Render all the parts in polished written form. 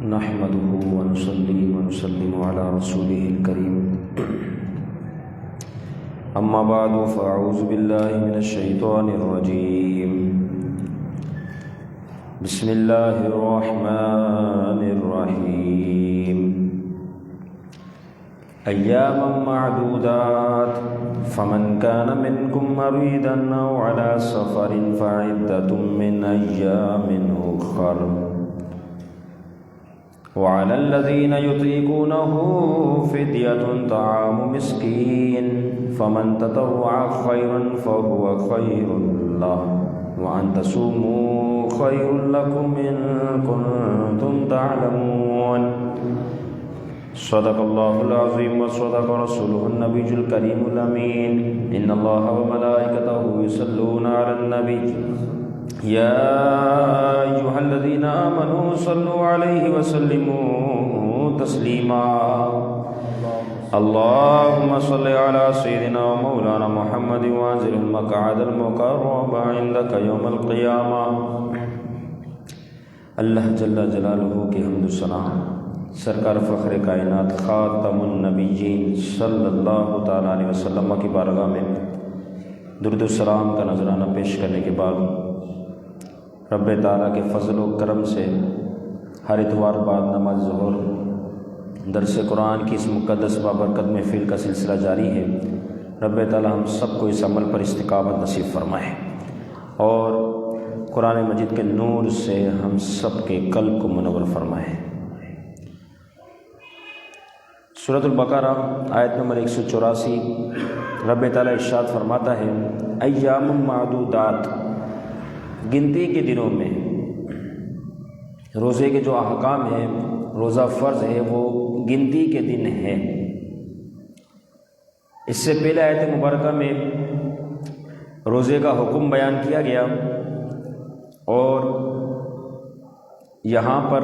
نحمده ونصلي ونسلم على رسوله الكريم أما بعد فأعوذ بالله من الشيطان الرجيم بسم الله الرحمن الرحيم أياما معدودات فمن كان منكم مريضا أو على سفر فعدة من أيام أخر وعلى الذين يطيقونه فدية طعام مسكين فمن تطوع خيرا فهو خير له وأن تصوموا خير لكم إن كنتم تعلمون صدق الله العظيم وصدق رسوله النبي الكريم الأمين إن الله وملائكته يصلون على النبي يا أيها الذين آمنوا صلوا عليه وسلموا تسليما اللهم صل على سيدنا ومولانا محمد وانزل المقعد المقرب عندك يوم القيامة اللہ جل جلالہ کی حمد و ثنا سرکار فخر کائنات خاتم النبیین صلی اللہ تعالیٰ علیہ وسلم کی بارگاہ میں درود و سلام کا نذرانہ پیش کرنے کے بعد رب تعالیٰ کے فضل و کرم سے ہر اتوار بعد نماز ظہر درس قرآن کی اس مقدس بابرکت محفل کا سلسلہ جاری ہے۔ رب تعالیٰ ہم سب کو اس عمل پر استقامت نصیب فرمائے اور قرآن مجید کے نور سے ہم سب کے قلب کو منور فرمائے۔ سورۃ البقرہ آیت نمبر 184 رب تعالیٰ ارشاد فرماتا ہے ایام معدودات، گنتی کے دنوں میں روزے کے جو احکام ہیں، روزہ فرض ہے وہ گنتی کے دن ہے۔ اس سے پہلے آیت مبارکہ میں روزے کا حکم بیان کیا گیا اور یہاں پر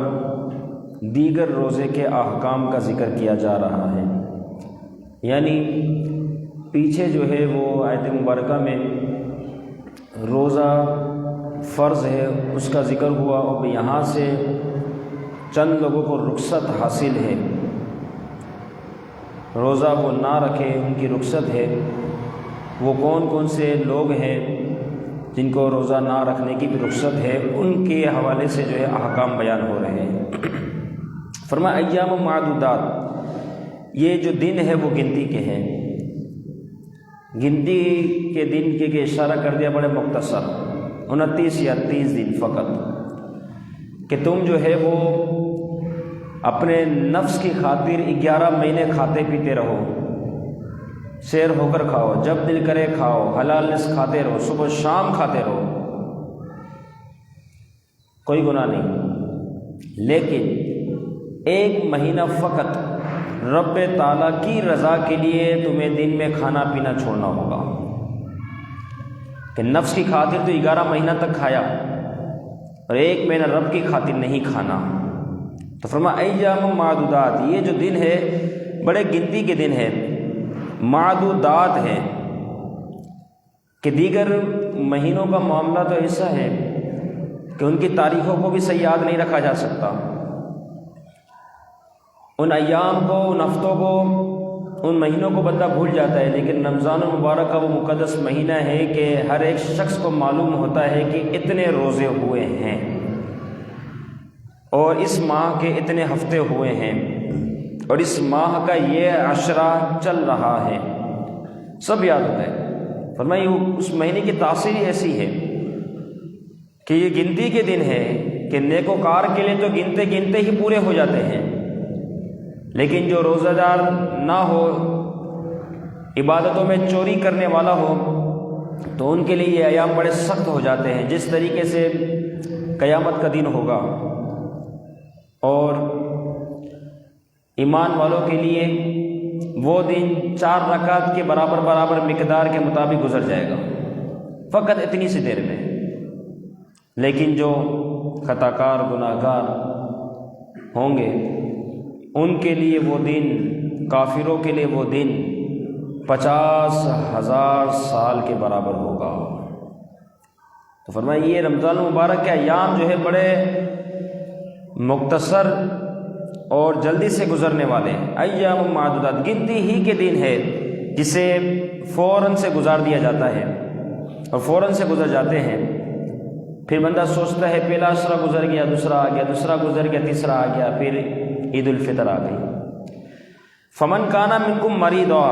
دیگر روزے کے احکام کا ذکر کیا جا رہا ہے، یعنی پیچھے جو ہے وہ آیت مبارکہ میں روزہ فرض ہے اس کا ذکر ہوا اور یہاں سے چند لوگوں کو رخصت حاصل ہے، روزہ وہ نہ رکھے ان کی رخصت ہے۔ وہ کون کون سے لوگ ہیں جن کو روزہ نہ رکھنے کی بھی رخصت ہے، ان کے حوالے سے جو ہے احکام بیان ہو رہے ہیں۔ فرمایا ایام معدودات، یہ جو دن ہے وہ گنتی کے ہیں، گنتی کے دن کے اشارہ کر دیا بڑے مختصر 29 یا 30 دن فقط، کہ تم جو ہے وہ اپنے نفس کی خاطر 11 مہینے کھاتے پیتے رہو، سیر ہو کر کھاؤ، جب دل کرے کھاؤ، حلال رزق کھاتے رہو، صبح شام کھاتے رہو، کوئی گناہ نہیں، لیکن 1 مہینہ فقط رب تعالیٰ کی رضا کے لیے تمہیں دن میں کھانا پینا چھوڑنا ہوگا، کہ نفس کی خاطر تو 11 مہینہ تک کھایا اور 1 مہینہ رب کی خاطر نہیں کھانا۔ تو فرمایا ایام معدودات، یہ جو دن ہے بڑے گنتی کے دن ہے، معدودات ہیں کہ دیگر مہینوں کا معاملہ تو ایسا ہے کہ ان کی تاریخوں کو بھی صحیح یاد نہیں رکھا جا سکتا، ان ایام کو، ان ہفتوں کو، ان مہینوں کو بندہ بھول جاتا ہے، لیکن رمضان المبارک کا وہ مقدس مہینہ ہے کہ ہر ایک شخص کو معلوم ہوتا ہے کہ اتنے روزے ہوئے ہیں اور اس ماہ کے اتنے ہفتے ہوئے ہیں اور اس ماہ کا یہ عشرہ چل رہا ہے، سب یاد ہوتا ہے۔ فرمایا اس مہینے کی تاثیر ایسی ہے کہ یہ گنتی کے دن ہے کہ نیکوکار کے لیے تو گنتے گنتے ہی پورے ہو جاتے ہیں، لیکن جو روزہ دار نہ ہو، عبادتوں میں چوری کرنے والا ہو، تو ان کے لیے یہ ایام بڑے سخت ہو جاتے ہیں، جس طریقے سے قیامت کا دن ہوگا اور ایمان والوں کے لیے وہ دن 4 رکعت کے برابر مقدار کے مطابق گزر جائے گا، فقط اتنی سی دیر میں، لیکن جو خطا کار گناہ گار ہوں گے ان کے لیے وہ دن، کافروں کے لیے وہ دن 50,000 سال کے برابر ہوگا۔ تو فرمایا یہ رمضان المبارک کے ایام جو ہے بڑے مختصر اور جلدی سے گزرنے والے، ایام معدودات، گنتی ہی کے دن ہے جسے فوراً سے گزار دیا جاتا ہے اور فوراً سے گزر جاتے ہیں۔ پھر بندہ سوچتا ہے پہلا عشرہ گزر گیا، دوسرا آ گیا، دوسرا گزر گیا، تیسرا آ گیا، پھر عید الفطر آ گئی۔ فمن کانا منکم مریضا،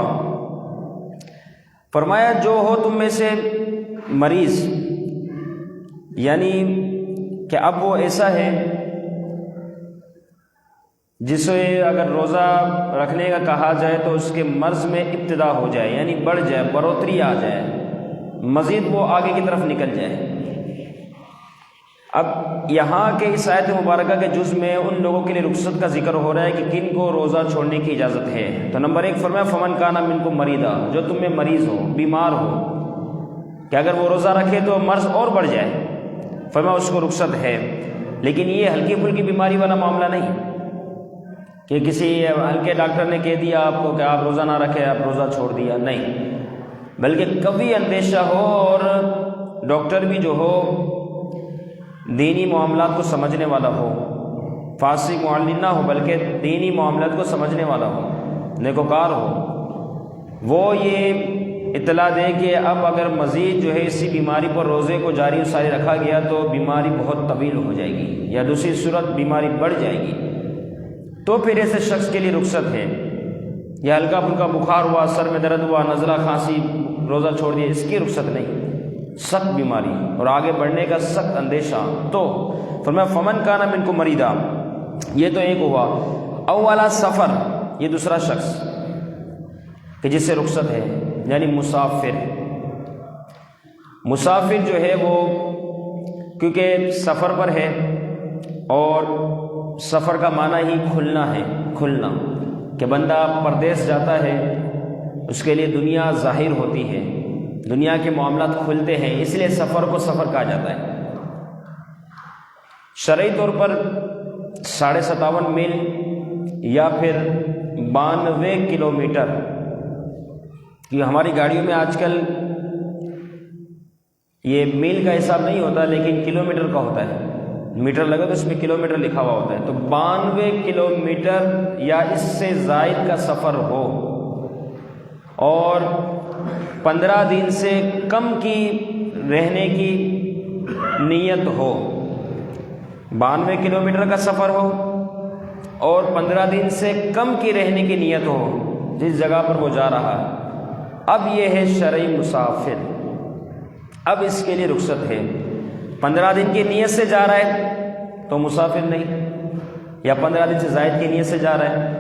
فرمایا جو ہو تم میں سے مریض، یعنی کہ اب وہ ایسا ہے جسے اگر روزہ رکھنے کا کہا جائے تو اس کے مرض میں ابتدا ہو جائے، یعنی بڑھ جائے، بڑھوتری آ جائے، مزید وہ آگے کی طرف نکل جائے۔ اب یہاں کے اس آیت مبارکہ کے جز میں ان لوگوں کے لیے رخصت کا ذکر ہو رہا ہے کہ کن کو روزہ چھوڑنے کی اجازت ہے۔ تو نمبر 1 فرمایا فمن کانا منکم مریضا، جو تم میں مریض ہو، بیمار ہو، کہ اگر وہ روزہ رکھے تو مرض اور بڑھ جائے، فرمایا اس کو رخصت ہے۔ لیکن یہ ہلکی پھلکی بیماری والا معاملہ نہیں کہ کسی ہلکے ڈاکٹر نے کہہ دیا آپ کو کہ آپ روزہ نہ رکھے، آپ روزہ چھوڑ دیا، نہیں، بلکہ کبھی اندیشہ ہو اور ڈاکٹر بھی جو ہو دینی معاملات کو سمجھنے والا ہو، فاسق معلم نہ ہو بلکہ دینی معاملات کو سمجھنے والا ہو، نیکوکار ہو، وہ یہ اطلاع دے کہ اب اگر مزید جو ہے اسی بیماری پر روزے کو جاری و ساری رکھا گیا تو بیماری بہت طویل ہو جائے گی یا دوسری صورت بیماری بڑھ جائے گی، تو پھر ایسے شخص کے لیے رخصت ہے۔ یا ہلکا پھلکا بخار ہوا، سر میں درد ہوا، نزلہ کھانسی، روزہ چھوڑ دیا، اس کی رخصت نہیں، سخت بیماری اور آگے بڑھنے کا سخت اندیشہ۔ تو فرمایا فمن کانا منکم مریضا، یہ تو ایک ہوا۔ اولا سفر، یہ دوسرا شخص کہ جس سے رخصت ہے، یعنی مسافر۔ مسافر جو ہے وہ کیونکہ سفر پر ہے، اور سفر کا معنی ہی کھلنا ہے، کھلنا، کہ بندہ پردیس جاتا ہے، اس کے لیے دنیا ظاہر ہوتی ہے، دنیا کے معاملات کھلتے ہیں، اس لیے سفر کو سفر کہا جاتا ہے۔ شرعی طور پر 57.5 میل یا پھر 92 کلومیٹر، کہ ہماری گاڑیوں میں آج کل یہ میل کا حساب نہیں ہوتا لیکن کلومیٹر کا ہوتا ہے، میٹر لگا تو اس میں کلومیٹر لکھا ہوا ہوتا ہے، تو 92 کلومیٹر یا اس سے زائد کا سفر ہو اور 15 دن سے کم کی رہنے کی نیت ہو، 92 کلومیٹر کا سفر ہو اور 15 دن سے کم کی رہنے کی نیت ہو جس جگہ پر وہ جا رہا ہے، اب یہ ہے شرعی مسافر، اب اس کے لیے رخصت ہے۔ 15 دن کی نیت سے جا رہا ہے تو مسافر نہیں، یا 15 دن سے زائد کی نیت سے جا رہا ہے،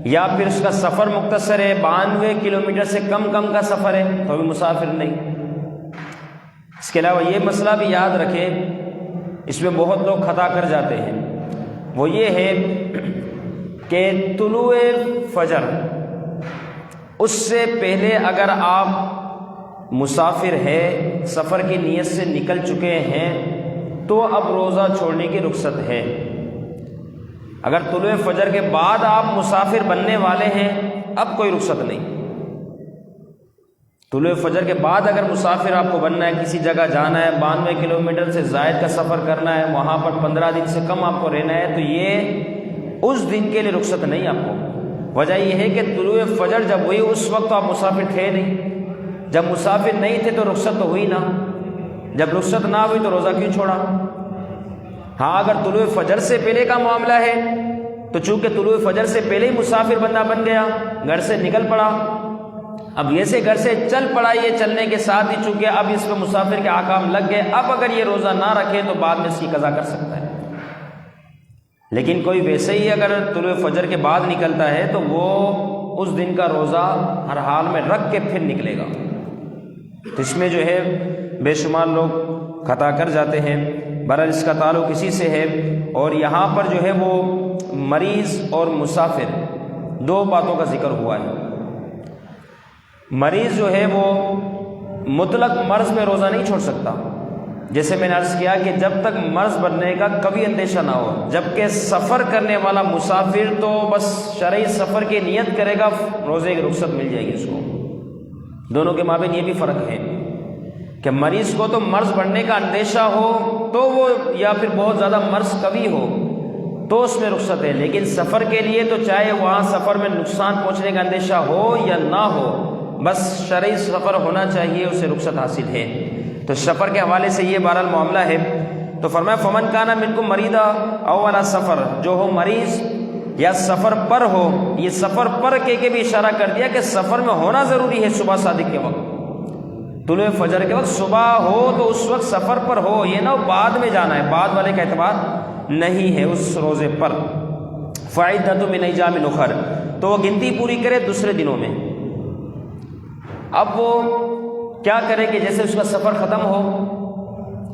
یا پھر اس کا سفر مختصر ہے، 92 کلومیٹر سے کم کا سفر ہے تو بھی مسافر نہیں۔ اس کے علاوہ یہ مسئلہ بھی یاد رکھیں، اس میں بہت لوگ خطا کر جاتے ہیں، وہ یہ ہے کہ طلوع فجر اس سے پہلے اگر آپ مسافر ہے، سفر کی نیت سے نکل چکے ہیں تو اب روزہ چھوڑنے کی رخصت ہے۔ اگر طلوع فجر کے بعد آپ مسافر بننے والے ہیں اب کوئی رخصت نہیں۔ طلوع فجر کے بعد اگر مسافر آپ کو بننا ہے، کسی جگہ جانا ہے، 92 کلومیٹر سے زائد کا سفر کرنا ہے، وہاں پر 15 دن سے کم آپ کو رہنا ہے، تو یہ اس دن کے لیے رخصت نہیں آپ کو۔ وجہ یہ ہے کہ طلوع فجر جب ہوئی اس وقت تو آپ مسافر تھے نہیں، جب مسافر نہیں تھے تو رخصت تو ہوئی نہ، جب رخصت نہ ہوئی تو روزہ کیوں چھوڑا؟ ہاں اگر طلوع فجر سے پہلے کا معاملہ ہے تو چونکہ طلوع فجر سے پہلے ہی مسافر بندہ بن گیا، گھر سے نکل پڑا، اب یہ سے گھر سے چل پڑا، یہ چلنے کے ساتھ ہی چونکہ اب اس پہ مسافر کے احکام لگ گئے، اب اگر یہ روزہ نہ رکھے تو بعد میں اس کی قضا کر سکتا ہے۔ لیکن کوئی ویسے ہی اگر طلوع فجر کے بعد نکلتا ہے تو وہ اس دن کا روزہ ہر حال میں رکھ کے پھر نکلے گا۔ تو اس میں جو ہے بے شمار لوگ خطا کر جاتے ہیں، بہرحال اس کا تعلق اسی سے ہے۔ اور یہاں پر جو ہے وہ مریض اور مسافر دو باتوں کا ذکر ہوا ہے۔ مریض جو ہے وہ مطلق مرض میں روزہ نہیں چھوڑ سکتا، جیسے میں نے عرض کیا کہ جب تک مرض بننے کا کبھی اندیشہ نہ ہو، جبکہ سفر کرنے والا مسافر تو بس شرعی سفر کی نیت کرے گا، روزے کی رخصت مل جائے گی اس کو۔ دونوں کے مابین یہ بھی فرق ہے کہ مریض کو تو مرض بڑھنے کا اندیشہ ہو تو وہ، یا پھر بہت زیادہ مرض قوی ہو تو اس میں رخصت ہے، لیکن سفر کے لیے تو چاہے وہاں سفر میں نقصان پہنچنے کا اندیشہ ہو یا نہ ہو، بس شرعی سفر ہونا چاہیے، اسے رخصت حاصل ہے۔ تو سفر کے حوالے سے یہ بہرحال معاملہ ہے۔ تو فرمایا فمن کان منکم مریضا او علی سفر، جو ہو مریض یا سفر پر ہو، یہ سفر پر کے بھی اشارہ کر دیا کہ سفر میں ہونا ضروری ہے۔ صبح صادق کے وقت، طلوع فجر کے وقت صبح ہو تو اس وقت سفر پر ہو، یہ نہ بعد میں جانا ہے، بعد والے کا اعتبار نہیں ہے اس روزے پر۔ فعدۃ من ایام اخر، تو وہ گنتی پوری کرے دوسرے دنوں میں۔ اب وہ کیا کرے کہ جیسے اس کا سفر ختم ہو،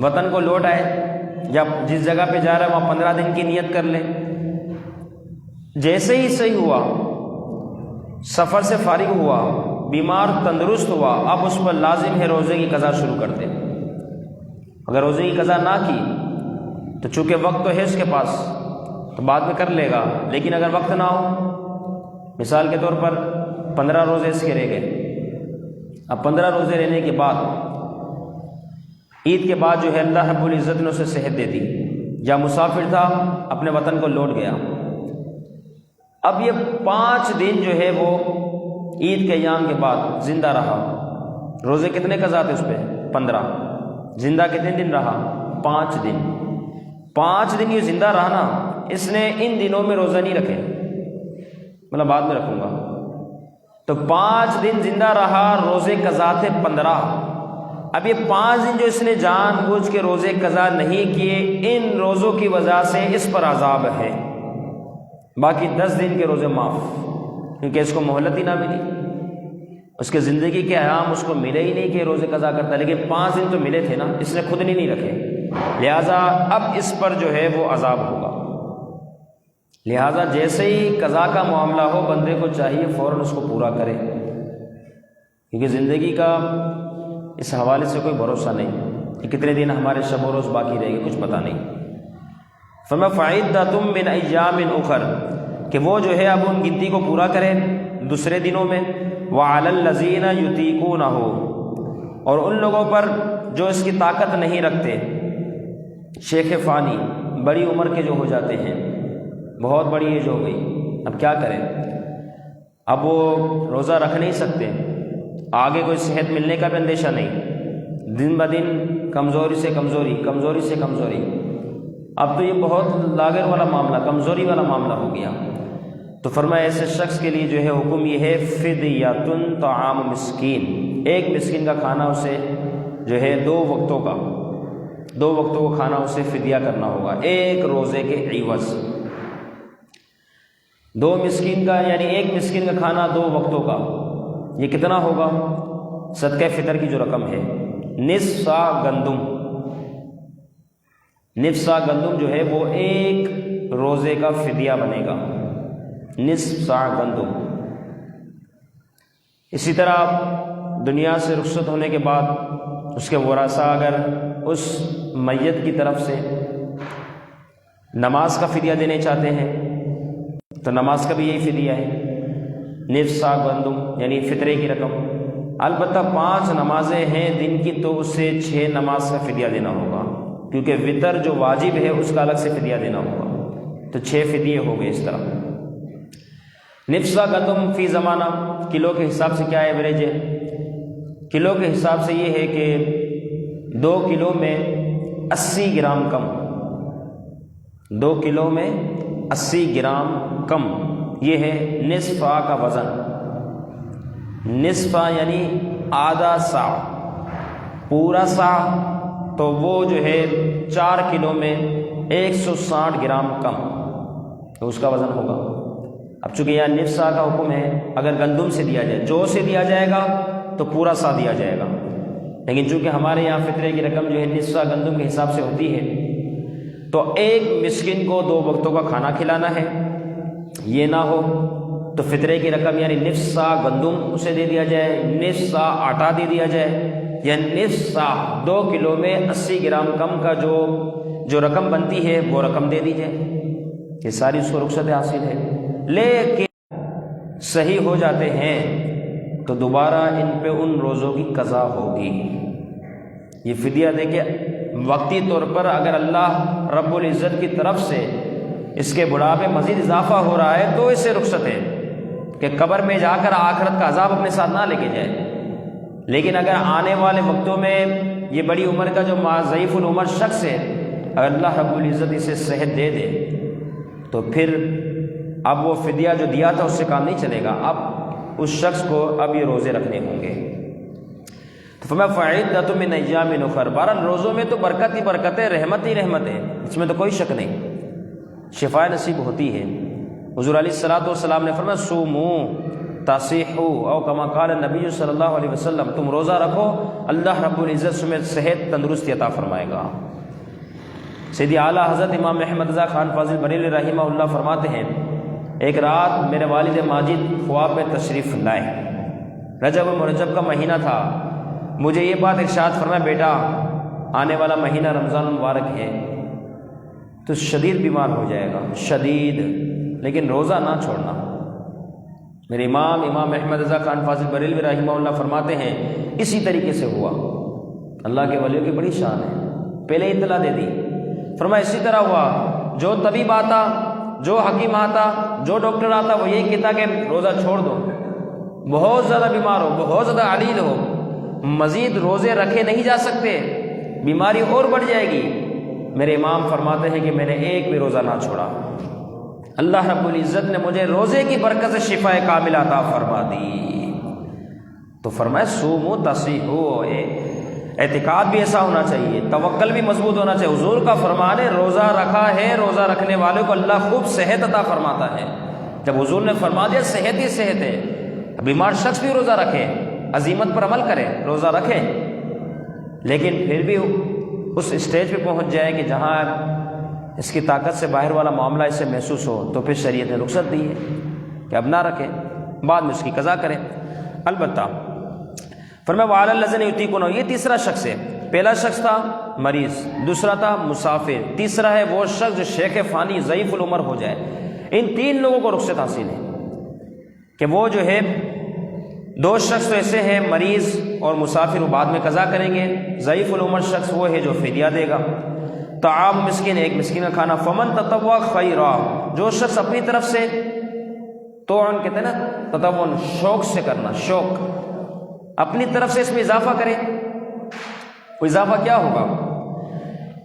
وطن کو لوٹ آئے، یا جس جگہ پہ جا رہا ہے وہاں 15 دن کی نیت کر لے۔ جیسے ہی صحیح ہوا، سفر سے فارغ ہوا، بیمار تندرست ہوا، اب اس پر لازم ہے روزے کی قضا شروع کر دے۔ اگر روزے کی قضا نہ کی تو چونکہ وقت تو ہے اس کے پاس تو بعد میں کر لے گا، لیکن اگر وقت نہ ہو، مثال کے طور پر 15 روزے اس کے رہ گئے، اب 15 روزے رہنے کے بعد عید کے بعد جو ہے اللہ رب العزت نے اسے صحت دے دی، یا مسافر تھا اپنے وطن کو لوٹ گیا، اب یہ 5 دن جو ہے وہ عید کے ایام کے بعد زندہ رہا۔ روزے کتنے قضا تھے اس پہ؟ 15۔ زندہ کتنے دن رہا؟ 5 دن۔ 5 دن یہ زندہ رہا نا، اس نے ان دنوں میں روزہ نہیں رکھے، مطلب بعد میں رکھوں گا، تو 5 دن زندہ رہا، روزے قضا تھے 15۔ اب یہ 5 دن جو اس نے جان بوجھ کے روزے قضا نہیں کیے، ان روزوں کی وجہ سے اس پر عذاب ہے۔ باقی 10 دن کے روزے معاف، کیونکہ اس کو مہلت ہی نہ ملی، اس کے زندگی کے ایام اس کو ملے ہی نہیں کہ روزے قضا کرتا، لیکن 5 دن تو ملے تھے نا، اس نے خود نہیں رکھے، لہٰذا اب اس پر جو ہے وہ عذاب ہوگا۔ لہٰذا جیسے ہی قضا کا معاملہ ہو، بندے کو چاہیے فوراً اس کو پورا کرے، کیونکہ زندگی کا اس حوالے سے کوئی بھروسہ نہیں کہ کتنے دن ہمارے شب و روز باقی رہے گی، کچھ پتہ نہیں۔ فرمایا فعدۃ من ایام اخر، کہ وہ جو ہے اب ان گنتی کو پورا کرے دوسرے دنوں میں۔ وعلی الذین یطیقونہ، اور ان لوگوں پر جو اس کی طاقت نہیں رکھتے، شیخ فانی، بڑی عمر کے جو ہو جاتے ہیں، بہت بڑی ایج ہو گئی، اب کیا کریں، اب وہ روزہ رکھ نہیں سکتے، آگے کوئی صحت ملنے کا بھی اندیشہ نہیں، دن بدن کمزوری سے کمزوری، کمزوری سے کمزوری، اب تو یہ بہت لاغر والا معاملہ، کمزوری والا معاملہ ہو گیا۔ تو فرمایا ایسے شخص کے لیے جو ہے حکم یہ ہے فدیہ طعام مسکین، ایک مسکین کا کھانا اسے جو ہے 2 وقتوں کا کھانا اسے فدیہ کرنا ہوگا، ایک روزے کے عوض۔ 2 مسکین کا یعنی ایک مسکین کا کھانا 2 وقتوں کا، یہ کتنا ہوگا؟ صدقہ فطر کی جو رقم ہے، نصف سا گندم، نصف سا گندم جو ہے وہ ایک روزے کا فدیہ بنے گا، نصف سا گندم۔ اسی طرح دنیا سے رخصت ہونے کے بعد اس کے ورثاء اگر اس میت کی طرف سے نماز کا فدیہ دینے چاہتے ہیں تو نماز کا بھی یہی فدیہ ہے، نصف سا گندم یعنی فطرے کی رقم۔ البتہ 5 نمازیں ہیں دن کی تو اسے 6 نماز کا فدیہ دینا ہوگا، کیونکہ وطر جو واجب ہے اس کا الگ سے فدیہ دینا ہوگا، تو 6 فدیے ہو گئے اس طرح۔ نصف سا گندم فی زمانہ، کلو کے حساب سے کیا ایوریج ہے؟ کلو کے حساب سے یہ ہے کہ 2 کلو میں 80 گرام کم، 2 کلو میں 80 گرام کم، یہ ہے نصف سا کا وزن۔ نصف سا یعنی آدھا سا، پورا سا تو وہ جو ہے 4 کلو میں 160 گرام کم، تو اس کا وزن ہوگا۔ اب چونکہ یہاں نصف سا کا حکم ہے، اگر گندم سے دیا جائے، جو سے دیا جائے گا تو پورا سا دیا جائے گا، لیکن چونکہ ہمارے یہاں فطرے کی رقم جو ہے نصف سا گندم کے حساب سے ہوتی ہے، تو ایک مسکین کو 2 وقتوں کا کھانا کھلانا ہے، یہ نہ ہو تو فطرے کی رقم یعنی نصف سا گندم اسے دے دیا جائے، نصف سا آٹا دے دیا جائے، یا نصف سا 2 کلو میں 80 گرام کم کا جو رقم بنتی ہے وہ رقم دے دی جائے، یہ ساری اس کو رخصت حاصل ہے۔ لیکن صحیح ہو جاتے ہیں تو دوبارہ ان پہ ان روزوں کی قضا ہوگی۔ یہ فدیہ دے کے وقتی طور پر اگر اللہ رب العزت کی طرف سے اس کے بڑھاپے مزید اضافہ ہو رہا ہے تو اس سے رخصت ہے کہ قبر میں جا کر آخرت کا عذاب اپنے ساتھ نہ لے کے جائے۔ لیکن اگر آنے والے وقتوں میں یہ بڑی عمر کا جو ضعیف العمر شخص ہے، اگر اللہ رب العزت اسے صحت دے دے تو پھر اب وہ فدیہ جو دیا تھا اس سے کام نہیں چلے گا، اب اس شخص کو اب یہ روزے رکھنے ہوں گے۔ تو فرمایا فعدۃ من ایام اخر، بہرحال روزوں میں تو برکت ہی برکت ہے، رحمت ہی رحمت ہے، اس میں تو کوئی شک نہیں، شفا نصیب ہوتی ہے۔ حضور علیہ الصلوۃ والسلام نے فرمایا صوموا تصیحوا او کما قال النبی صلی اللہ علیہ وسلم، تم روزہ رکھو اللہ رب العزت تمہیں صحت تندرستی عطا فرمائے گا۔ سیدی اعلیٰ حضرت امام احمد رضا خان فاضل بریلوی رحمہ اللہ فرماتے ہیں ایک رات میرے والد ماجد خواب میں تشریف لائے، رجب و مرجب کا مہینہ تھا، مجھے یہ بات ارشاد فرمایا بیٹا آنے والا مہینہ رمضان المبارک ہے تو شدید بیمار ہو جائے گا، شدید، لیکن روزہ نہ چھوڑنا۔ میرے امام احمد رضا خان فاضل بریلوی رحمہ اللہ فرماتے ہیں اسی طریقے سے ہوا، اللہ کے ولیوں کی بڑی شان ہے، پہلے اطلاع دے دی، فرمایا اسی طرح ہوا، جو طبیب آتا، جو حکیم آتا، جو ڈاکٹر آتا وہ یہی کہتا کہ روزہ چھوڑ دو، بہت زیادہ بیمار ہو، بہت زیادہ علیل ہو، مزید روزے رکھے نہیں جا سکتے، بیماری اور بڑھ جائے گی۔ میرے امام فرماتے ہیں کہ میں نے ایک بھی روزہ نہ چھوڑا، اللہ رب العزت نے مجھے روزے کی برکت سے شفا کاملہ عطا فرما دی۔ تو فرمایا صوموا تصیحوا، اعتقاد بھی ایسا ہونا چاہیے، توکل بھی مضبوط ہونا چاہیے۔ حضور کا فرمان ہے روزہ رکھا ہے، روزہ رکھنے والوں کو اللہ خوب صحت عطا فرماتا ہے۔ جب حضور نے فرما دیا صحت ہی صحت ہے، بیمار شخص بھی روزہ رکھے، عزیمت پر عمل کرے، روزہ رکھے، لیکن پھر بھی اس اسٹیج پہ پہنچ جائے کہ جہاں اس کی طاقت سے باہر والا معاملہ اسے محسوس ہو تو پھر شریعت نے رخصت دی ہے کہ اب نہ رکھے، بعد میں اس کی قضا کرے۔ البتہ فرمایا وعلی الذین یطیقونہ، یہ تیسرا شخص ہے، پہلا شخص تھا مریض، دوسرا تھا مسافر، تیسرا ہے وہ شخص جو شیخ فانی ضعیف العمر ہو جائے۔ ان تین لوگوں کو رخصت حاصل ہے کہ وہ جو ہے دو شخص تو ایسے ہیں مریض اور مسافر، وہ بعد میں قضا کریں گے، ضعیف العمر شخص وہ ہے جو فدیہ دے گا۔ طعام مسکین، ایک مسکین کا کھانا، فمن تطوع خیرا، جو شخص اپنی طرف سے، تو کہتے ہیں نا تطوع، شوق سے کرنا، شوق، اپنی طرف سے اس میں اضافہ کرے۔ وہ اضافہ کیا ہوگا؟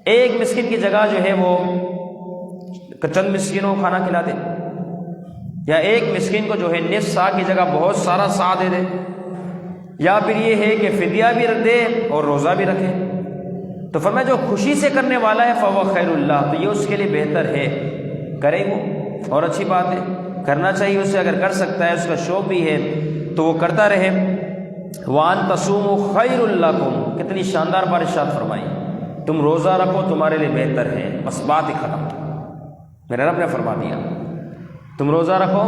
ایک مسکین کی جگہ جو ہے وہ چند مسکینوں کو کھانا کھلا دے، یا ایک مسکین کو جو ہے نصف سا کی جگہ بہت سارا سا دے دے، یا پھر یہ ہے کہ فدیہ بھی رکھ دے اور روزہ بھی رکھے۔ تو فرمایا جو خوشی سے کرنے والا ہے فهو خیر اللہ، تو یہ اس کے لیے بہتر ہے، کرے وہ اور اچھی بات ہے، کرنا چاہیے اسے، اگر کر سکتا ہے، اس کا شوق بھی ہے تو وہ کرتا رہے۔ وَأَن تَصُومُوا خَيْرٌ لَكُمْ، کتنی شاندار بات ارشاد فرمائی، تم روزہ رکھو تمہارے لیے بہتر ہے، بس بات ہی ختم، میرے رب نے فرما دیا تم روزہ رکھو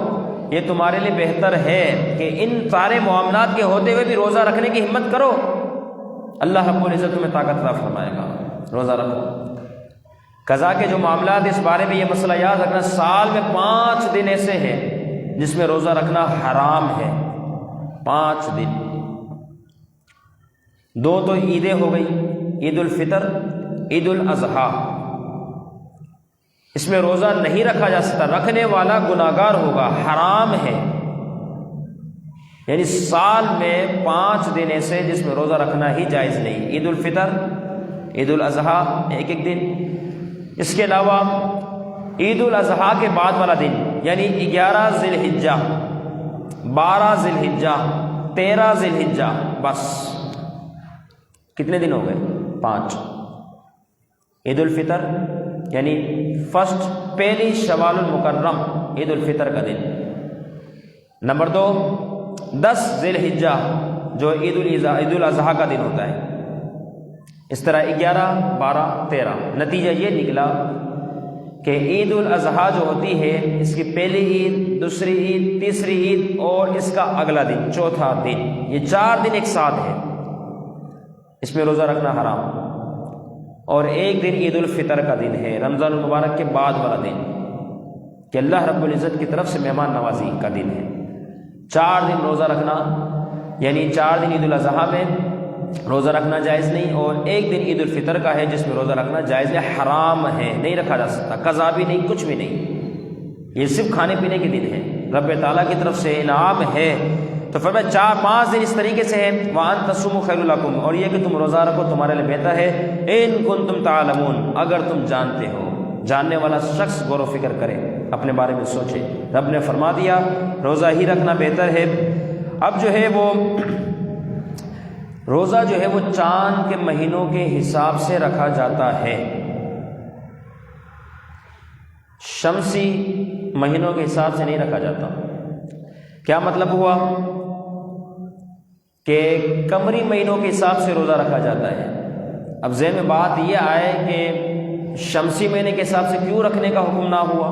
یہ تمہارے لیے بہتر ہے کہ ان سارے معاملات کے ہوتے ہوئے بھی روزہ رکھنے کی ہمت کرو، اللہ رب العزت تمہیں طاقت عطا فرمائے گا، روزہ رکھو۔ قضا کے جو معاملات، اس بارے میں یہ مسئلہ یاد رکھنا، سال میں 5 دن ایسے ہیں جس میں روزہ رکھنا حرام ہے، 5 دن، 2 تو عیدیں ہو گئی، عید الفطر، عید الاضحیٰ، اس میں روزہ نہیں رکھا جا سکتا، رکھنے والا گناہگار ہوگا، حرام ہے۔ یعنی سال میں 5 دن ایسے جس میں روزہ رکھنا ہی جائز نہیں، عید الفطر، عید الاضحیٰ ایک دن، اس کے علاوہ عید الاضحیٰ کے بعد والا دن یعنی 11 ذی الحجہ، 12 ذی الحجہ، 13 ذی الحجہ، بس کتنے دن ہو گئے؟ 5۔ عید الفطر یعنی پہلی شوال المکرم، عید الفطر کا دن۔ نمبر 2 10 ذی الحجہ جو عید الاضحیٰ کا دن ہوتا ہے۔ اس طرح 11 12 13، نتیجہ یہ نکلا کہ عید الاضحیٰ جو ہوتی ہے اس کی پہلی عید، دوسری عید، تیسری عید اور اس کا اگلا دن، چوتھا دن، یہ 4 دن ایک ساتھ ہے، اس میں روزہ رکھنا حرام۔ اور ایک دن عید الفطر کا دن ہے، رمضان المبارک کے بعد والا دن، کہ اللہ رب العزت کی طرف سے مہمان نوازی کا دن ہے۔ 4 دن روزہ رکھنا یعنی 4 دن عید الاضحیٰ میں روزہ رکھنا جائز نہیں، اور ایک دن عید الفطر کا ہے جس میں روزہ رکھنا جائز ہے، حرام ہے، نہیں رکھا جا سکتا، قضا بھی نہیں، کچھ بھی نہیں۔ یہ صرف کھانے پینے کے دن ہے، رب تعالیٰ کی طرف سے انعام ہے۔ تو فرمایا 4-5 دن اس طریقے سے ہے، وَأَن تَصُومُوا خَيْرٌ لَكُمْ، اور یہ کہ تم روزہ رکھو تمہارے لیے بہتر ہے، إِن كُنتُمْ تَعْلَمُونَ، اگر تم جانتے ہو۔ جاننے والا شخص غور و فکر کرے، اپنے بارے میں سوچے۔ رب نے فرما دیا روزہ ہی رکھنا بہتر ہے۔ اب جو ہے وہ روزہ جو ہے وہ چاند کے مہینوں کے حساب سے رکھا جاتا ہے، شمسی مہینوں کے حساب سے نہیں رکھا جاتا۔ کیا مطلب ہوا کہ قمری مہینوں کے حساب سے روزہ رکھا جاتا ہے۔ اب ذہن میں بات یہ آئے کہ شمسی مہینے کے حساب سے کیوں رکھنے کا حکم نہ ہوا،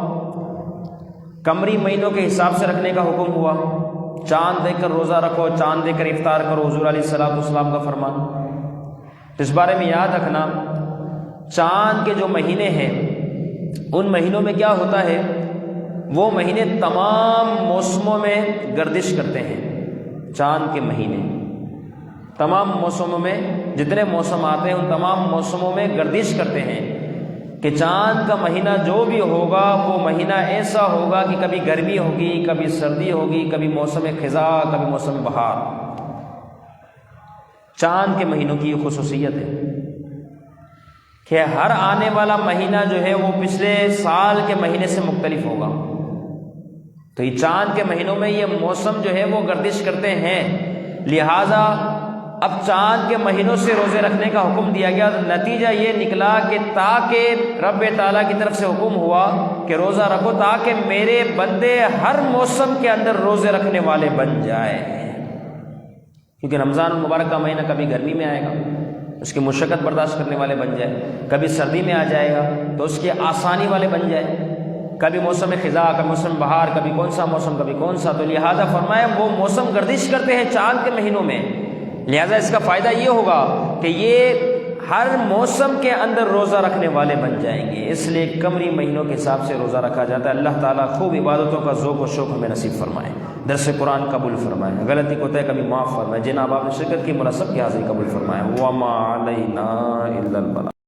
قمری مہینوں کے حساب سے رکھنے کا حکم ہوا؟ چاند دیکھ کر روزہ رکھو، چاند دیکھ کر افطار کرو، حضور علیہ الصلوۃ والسلام کا فرمان۔ اس بارے میں یاد رکھنا، چاند کے جو مہینے ہیں ان مہینوں میں کیا ہوتا ہے، وہ مہینے تمام موسموں میں گردش کرتے ہیں۔ چاند کے مہینے تمام موسموں میں، جتنے موسم آتے ہیں ان تمام موسموں میں گردش کرتے ہیں کہ چاند کا مہینہ جو بھی ہوگا وہ مہینہ ایسا ہوگا کہ کبھی گرمی ہوگی، کبھی سردی ہوگی، کبھی موسم خزاں، کبھی موسم بہار۔ چاند کے مہینوں کی یہ خصوصیت ہے کہ ہر آنے والا مہینہ جو ہے وہ پچھلے سال کے مہینے سے مختلف ہوگا۔ تو یہ چاند کے مہینوں میں یہ موسم جو ہے وہ گردش کرتے ہیں، لہٰذا اب چاند کے مہینوں سے روزے رکھنے کا حکم دیا گیا۔ نتیجہ یہ نکلا کہ تاکہ رب تعالیٰ کی طرف سے حکم ہوا کہ روزہ رکھو تاکہ میرے بندے ہر موسم کے اندر روزے رکھنے والے بن جائیں، کیونکہ رمضان المبارک کا مہینہ کبھی گرمی میں آئے گا، اس کی مشقت برداشت کرنے والے بن جائے، کبھی سردی میں آ جائے گا تو اس کی آسانی والے بن جائے، کبھی موسم خزاں، کبھی موسم بہار، کبھی کون سا موسم، کبھی کون سا۔ تو لہٰذا فرمایا وہ موسم گردش کرتے ہیں چاند کے مہینوں میں، لہٰذا اس کا فائدہ یہ ہوگا کہ یہ ہر موسم کے اندر روزہ رکھنے والے بن جائیں گے، اس لیے قمری مہینوں کے حساب سے روزہ رکھا جاتا ہے۔ اللہ تعالیٰ خوب عبادتوں کا ذوق و شوق ہمیں نصیب فرمائے، درس قرآن قبول فرمائے، غلطی کوتاہی کبھی معاف فرمائے، جناب آپ نے شرکت کی مناسب کی حاضری قبول فرمائے۔ وما علینا الا البلاغ۔